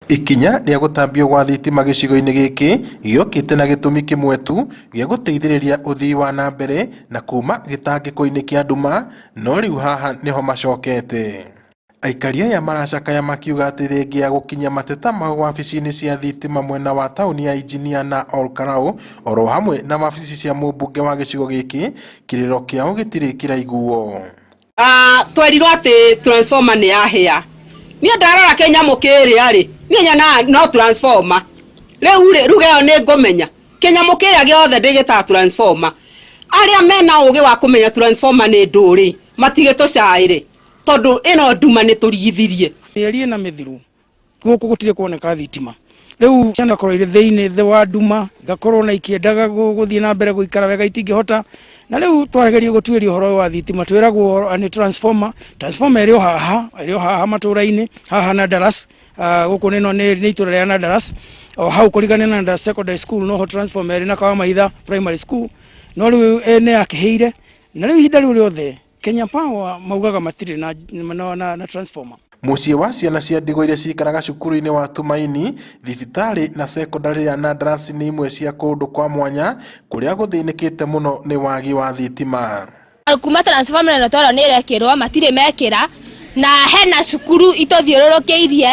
Ikinya ria gutambio gwa thitima gicigo-ini giki giokite na gitumi kimwe tu gia guteithiriria uthii wa na mbere na kuma gitangiko-ini kia nduma, no riu haha niho macokete. Aikari aya maracakaya makiuga ati ringi ya gukinya mateta mao wabici-ini cia thitima mwena wa tauni ya Injinia na Olkarau oro hamwe na wabici cia mũmbunge wa gicigo giki, kiriro kiao gitiri kiraiguo. Twerirwo ati transformer ni yahia. Ni ndarora Kenya mukiri ari ni nyana no transformer riu geo ni ngumenya Kenya mukiri giothe ndigita transformer aria mena ugi wa kumenya transformer ni nduri matige tucaire tondu ino nduma ni turigithirie yeri na mithiru guku gutire kuoneka thitima riu ciana korwo ire thiini wa nduma gakorwo na ikiendaga guthii na mbere guikara wega itingihota na riu twarageria gutwiria horo wa thitima twiragwo ni transformer iri haha matura-ini haha na Daras guku nino ni itura ria na Daras o hau kurigana na secondary school no ho transformer iri na Kawa Maitha primary school no riu ni akiheire na riu hinda riu riothe Kenya Power maugaga matire na transformer. Muciĩ wa ciana cia ndigwa iria cikaraga cukuru-ini wa Tumaini, thibitari na secondary ya Daras ni imwe cia kundu kwa mwanya kuria guthinikite muno ni wagi wa thitima. Kuma transformer na twara ni rekirwo matire mekira na hena cukuru itothiururukiirie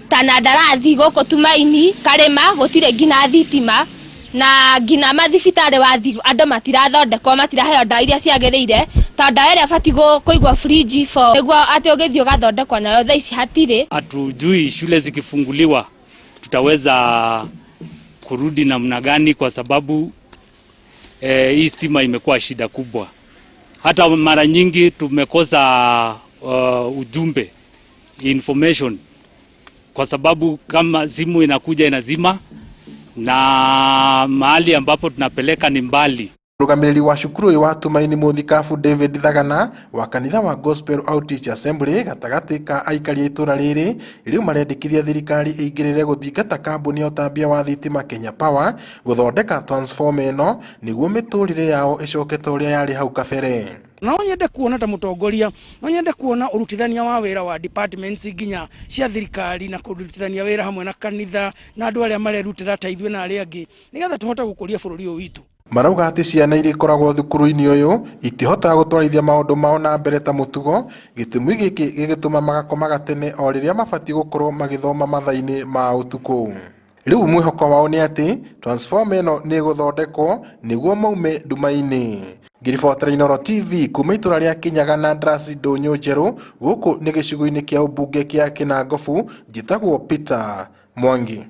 ta na Daras guku Tumaini Karima gutire ngina thitima na ngina mathibitari wa andu matirathondekwo matiraheo ndawa iria ciagiriire ta ndawa iria bati kuigwa fridge for niguo ati ugithio gathondekwa nayo thaa ici hatire. Hatujui shule zikifunguliwa tutaweza kurudi namna gani, kwa sababu hii stima imekuwa shida kubwa. Hata mara nyingi tumekosa ujumbe information, kwa sababu kama simu inakuja inazima na mahali ambapo tunapeleka ni mbali. Rugamiriri wa cukuru wa Tumaini Muthikabu David Thagana wa kanitha wa Gospel Outreach Assembly gatagati ka aikari itura riri riu marendikithia thirikari ingirire guthingata kambuni ya utambia wa thitima Kenya Power guthondeka transformer ino niguo miturire yao icokete uria yari hau kabere. No nyende kuona ta mutongoria, no nyende kuona urutithania wa wira wa departments nginya cia thirikari na kurutithania wira hamwe na kanitha na andu aria marerutira ta ithwe na aria angi nigetha tuhota gukuria bururi uyu witu. Marauga ati ciana iria ikoragwo thukuru-ini uyu itihota gutwarithia maundu mao na mbere ta mutugo, gitumi giki gigituma magakomaga tene o riria mabati gukorwo magithoma mathaa-ini ma utuku. Riu mwihoko wao ni ati transformer ino ni guthondekwo niguo maume nduma-ini. Ngiribotera Inooro TV kuma itura ria Kinyaga na Daras Ndunyu Njeru guku ni gicigo-ini kia ubunge kia Kinangofu, njitagwo Peter Mwangi.